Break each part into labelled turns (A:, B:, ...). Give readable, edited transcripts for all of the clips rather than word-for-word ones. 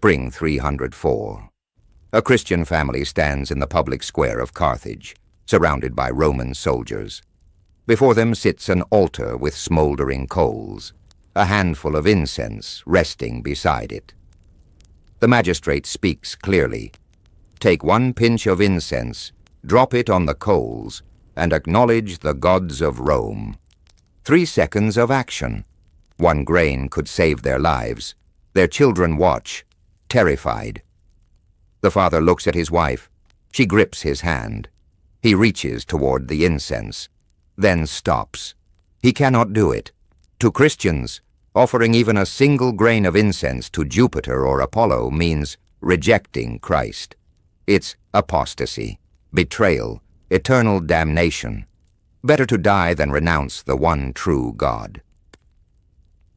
A: Spring 304. A Christian family stands in the public square of Carthage, surrounded by Roman soldiers. Before them sits an altar with smoldering coals, a handful of incense resting beside it. The magistrate speaks clearly. Take 1 pinch of incense, drop it on the coals, and acknowledge the gods of Rome. 3 seconds of action. 1 grain could save their lives. Their children watch, terrified. The father looks at his wife. She grips his hand. He reaches toward the incense, then stops. He cannot do it. To Christians, offering even a single grain of incense to Jupiter or Apollo means rejecting Christ. It's apostasy, betrayal, eternal damnation. Better to die than renounce the one true God.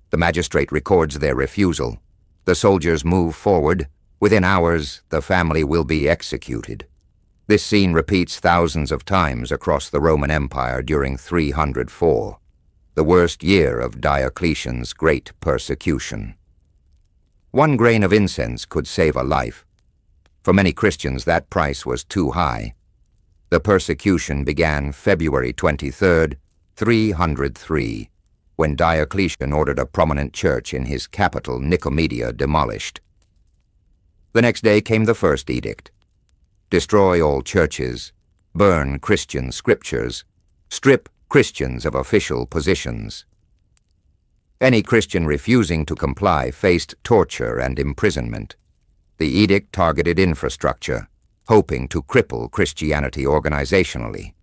A: The magistrate records their refusal. The soldiers move forward. Within hours, the family will be executed. This scene repeats thousands of times across the Roman Empire during 304, the worst year of Diocletian's great persecution. 1 grain of incense could save a life. For many Christians, that price was too high. The persecution began February 23, 303, when Diocletian ordered a prominent church in his capital, Nicomedia, demolished. The next day came the first edict. Destroy all churches, burn Christian scriptures, strip Christians of official positions. Any Christian refusing to comply faced torture and imprisonment. The edict targeted infrastructure, hoping to cripple Christianity organizationally.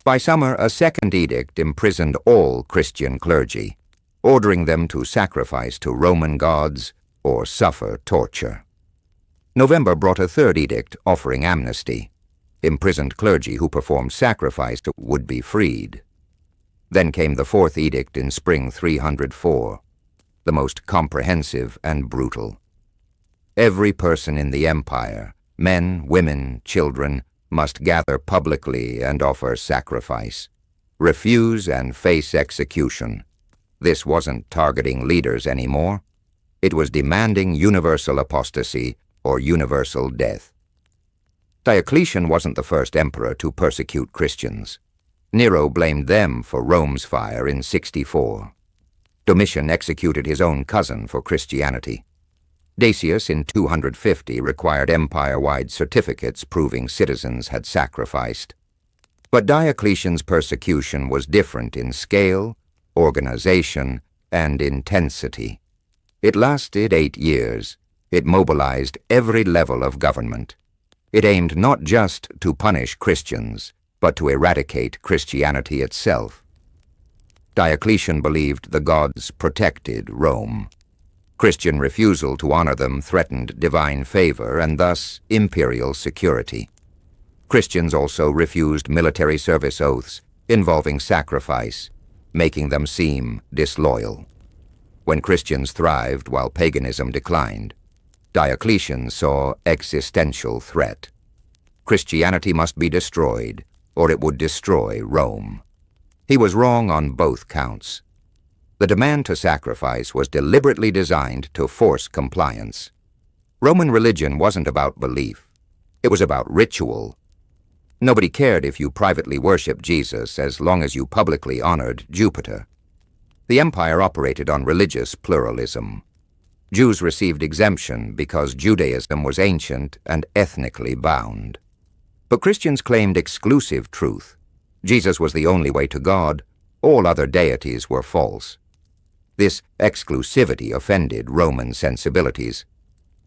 A: By summer, a second edict imprisoned all Christian clergy, ordering them to sacrifice to Roman gods or suffer torture. November brought a third edict offering amnesty. Imprisoned clergy who performed sacrifice would be freed. Then came the fourth edict in spring 304, the most comprehensive and brutal. Every person in the empire, men, women, children, must gather publicly and offer sacrifice. Refuse and face execution. This wasn't targeting leaders anymore. It was demanding universal apostasy or universal death. Diocletian wasn't the first emperor to persecute Christians. Nero blamed them for Rome's fire in 64. Domitian executed his own cousin for Christianity. Decius in 250 required empire-wide certificates proving citizens had sacrificed. But Diocletian's persecution was different in scale, organization, and intensity. It lasted 8 years. It mobilized every level of government. It aimed not just to punish Christians, but to eradicate Christianity itself. Diocletian believed the gods protected Rome. Christian refusal to honor them threatened divine favor and thus imperial security. Christians also refused military service oaths involving sacrifice, making them seem disloyal. When Christians thrived while paganism declined, Diocletian saw existential threat. Christianity must be destroyed, or it would destroy Rome. He was wrong on both counts. The demand to sacrifice was deliberately designed to force compliance. Roman religion wasn't about belief. It was about ritual. Nobody cared if you privately worshipped Jesus as long as you publicly honored Jupiter. The empire operated on religious pluralism. Jews received exemption because Judaism was ancient and ethnically bound. But Christians claimed exclusive truth. Jesus was the only way to God. All other deities were false. This exclusivity offended Roman sensibilities.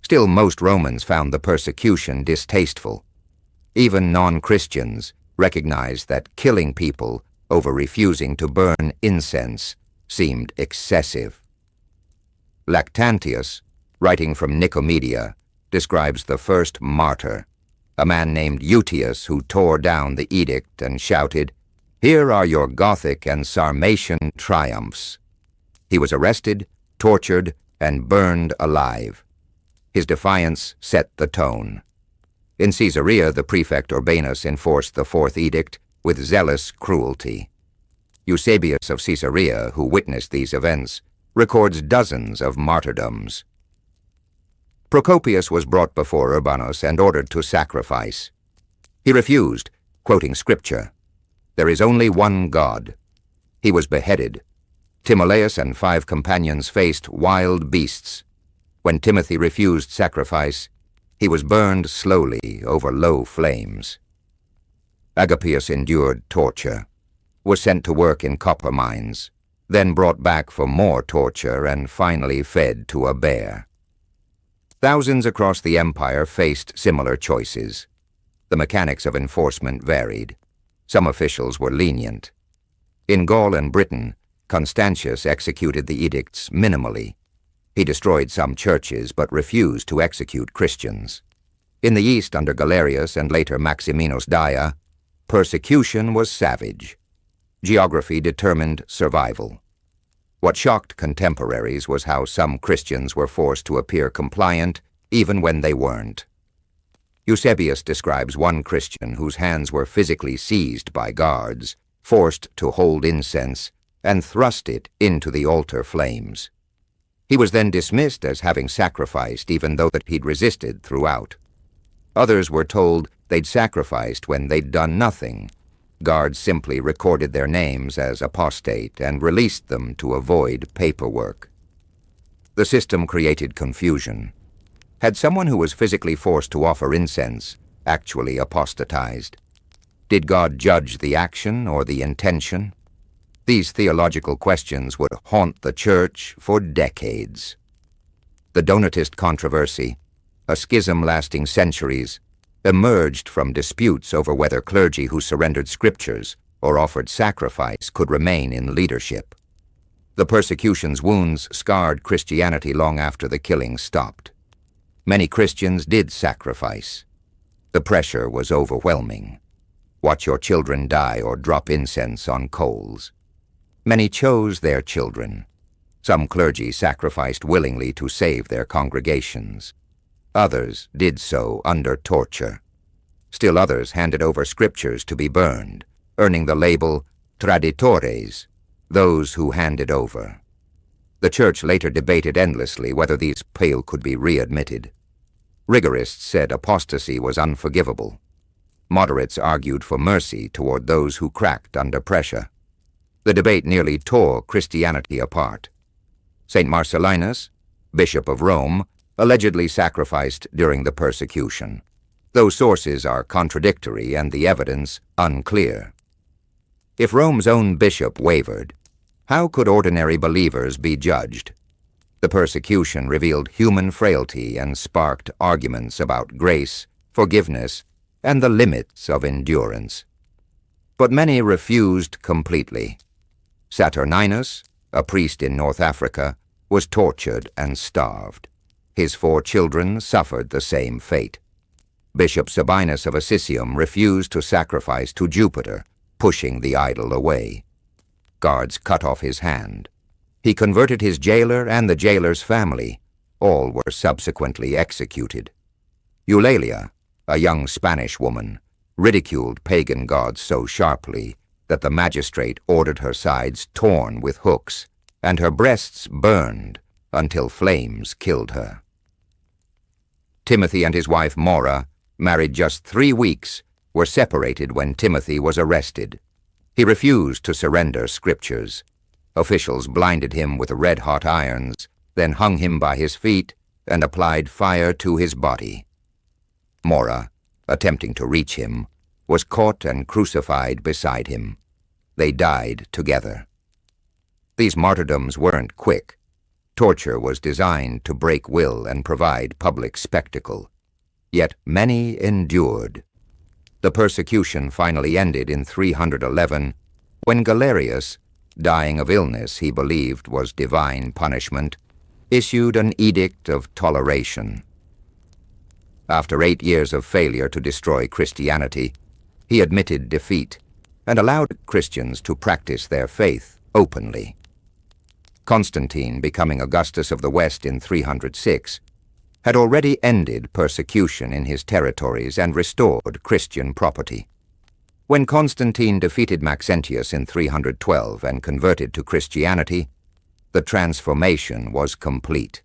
A: Still, most Romans found the persecution distasteful. Even non-Christians recognized that killing people over refusing to burn incense seemed excessive. Lactantius, writing from Nicomedia, describes the first martyr, a man named Eusebius who tore down the edict and shouted, "Here are your Gothic and Sarmatian triumphs." He was arrested, tortured, and burned alive. His defiance set the tone. In Caesarea, the prefect Urbanus enforced the fourth edict with zealous cruelty. Eusebius of Caesarea, who witnessed these events, records dozens of martyrdoms. Procopius was brought before Urbanus and ordered to sacrifice. He refused, quoting scripture, "There is only one God." He was beheaded. Timoleus and 5 companions faced wild beasts. When Timothy refused sacrifice, he was burned slowly over low flames. Agapius endured torture, was sent to work in copper mines, then brought back for more torture and finally fed to a bear. Thousands across the empire faced similar choices. The mechanics of enforcement varied. Some officials were lenient. In Gaul and Britain, Constantius executed the edicts minimally. He destroyed some churches but refused to execute Christians. In the East, under Galerius and later Maximinus Daia, persecution was savage. Geography determined survival. What shocked contemporaries was how some Christians were forced to appear compliant even when they weren't. Eusebius describes one Christian whose hands were physically seized by guards, forced to hold incense, and thrust it into the altar flames. He was then dismissed as having sacrificed even though that he'd resisted throughout. Others were told they'd sacrificed when they'd done nothing. Guards simply recorded their names as apostate and released them to avoid paperwork. The system created confusion. Had someone who was physically forced to offer incense actually apostatized? Did God judge the action or the intention? These theological questions would haunt the Church for decades. The Donatist controversy, a schism lasting centuries, emerged from disputes over whether clergy who surrendered scriptures or offered sacrifice could remain in leadership. The persecution's wounds scarred Christianity long after the killings stopped. Many Christians did sacrifice. The pressure was overwhelming. Watch your children die or drop incense on coals. Many chose their children. Some clergy sacrificed willingly to save their congregations. Others did so under torture. Still others handed over scriptures to be burned, earning the label traditores, those who handed over. The Church later debated endlessly whether these people could be readmitted. Rigorists said apostasy was unforgivable. Moderates argued for mercy toward those who cracked under pressure. The debate nearly tore Christianity apart. St. Marcellinus, Bishop of Rome, allegedly sacrificed during the persecution, though sources are contradictory and the evidence unclear. If Rome's own bishop wavered, how could ordinary believers be judged? The persecution revealed human frailty and sparked arguments about grace, forgiveness, and the limits of endurance. But many refused completely. Saturninus, a priest in North Africa, was tortured and starved. His 4 children suffered the same fate. Bishop Sabinus of Assisium refused to sacrifice to Jupiter, pushing the idol away. Guards cut off his hand. He converted his jailer and the jailer's family. All were subsequently executed. Eulalia, a young Spanish woman, ridiculed pagan gods so sharply that the magistrate ordered her sides torn with hooks and her breasts burned until flames killed her. Timothy and his wife Maura, married just 3 weeks, were separated when Timothy was arrested. He refused to surrender scriptures. Officials blinded him with red-hot irons, then hung him by his feet and applied fire to his body. Maura, attempting to reach him, was caught and crucified beside him. They died together. These martyrdoms weren't quick. Torture was designed to break will and provide public spectacle. Yet many endured. The persecution finally ended in 311, when Galerius, dying of illness he believed was divine punishment, issued an edict of toleration. After 8 years of failure to destroy Christianity, he admitted defeat and allowed Christians to practice their faith openly. Constantine, becoming Augustus of the West in 306, had already ended persecution in his territories and restored Christian property. When Constantine defeated Maxentius in 312 and converted to Christianity, the transformation was complete.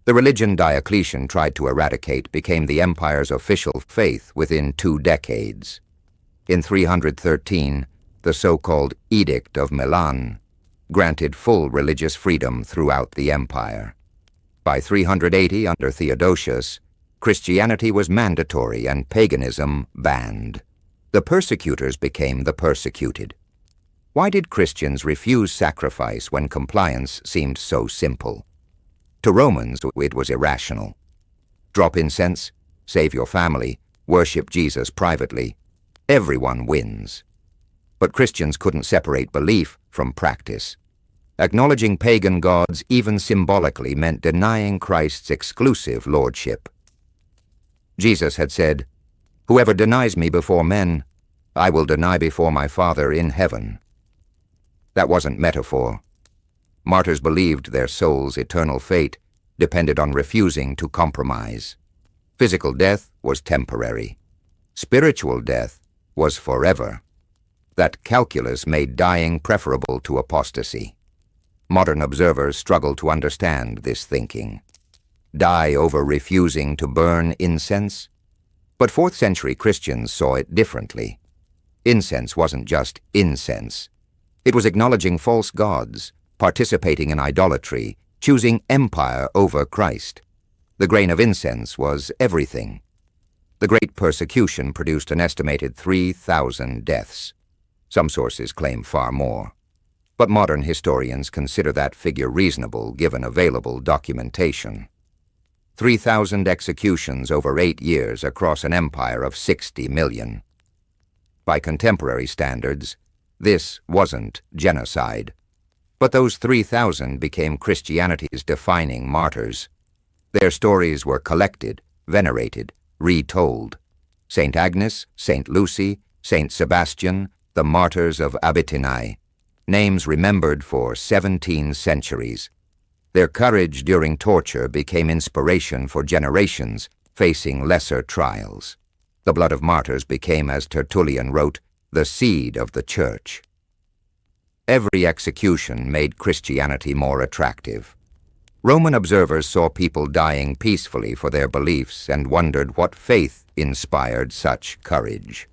A: The religion Diocletian tried to eradicate became the empire's official faith within 2 decades. In 313, the so-called Edict of Milan granted full religious freedom throughout the empire. By 380, under Theodosius, Christianity was mandatory and paganism banned. The persecutors became the persecuted. Why did Christians refuse sacrifice when compliance seemed so simple? To Romans, it was irrational. Drop incense, save your family, worship Jesus privately. Everyone wins. But Christians couldn't separate belief from practice. Acknowledging pagan gods, even symbolically, meant denying Christ's exclusive lordship. Jesus had said, "Whoever denies me before men, I will deny before my Father in heaven." That wasn't metaphor. Martyrs believed their soul's eternal fate depended on refusing to compromise. Physical death was temporary. Spiritual death was forever. That calculus made dying preferable to apostasy. Modern observers struggle to understand this thinking. Die over refusing to burn incense? But 4th century Christians saw it differently. Incense wasn't just incense. It was acknowledging false gods, participating in idolatry, choosing empire over Christ. The grain of incense was everything. The Great Persecution produced an estimated 3,000 deaths. Some sources claim far more. But modern historians consider that figure reasonable given available documentation. 3,000 executions over 8 years across an empire of 60 million. By contemporary standards, this wasn't genocide. But those 3,000 became Christianity's defining martyrs. Their stories were collected, venerated, retold. St. Agnes, St. Lucy, St. Sebastian, the martyrs of Abytinae, names remembered for 17 centuries. Their courage during torture became inspiration for generations facing lesser trials. The blood of martyrs became, as Tertullian wrote, the seed of the Church. Every execution made Christianity more attractive. Roman observers saw people dying peacefully for their beliefs and wondered what faith inspired such courage.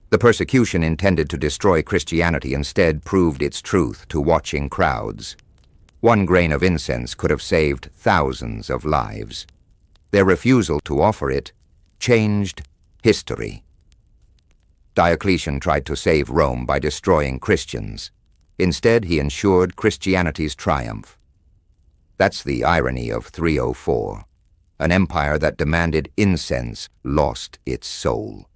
A: The persecution intended to destroy Christianity instead proved its truth to watching crowds. 1 grain of incense could have saved thousands of lives. Their refusal to offer it changed history. Diocletian tried to save Rome by destroying Christians. Instead, he ensured Christianity's triumph. That's the irony of 304. An empire that demanded incense lost its soul.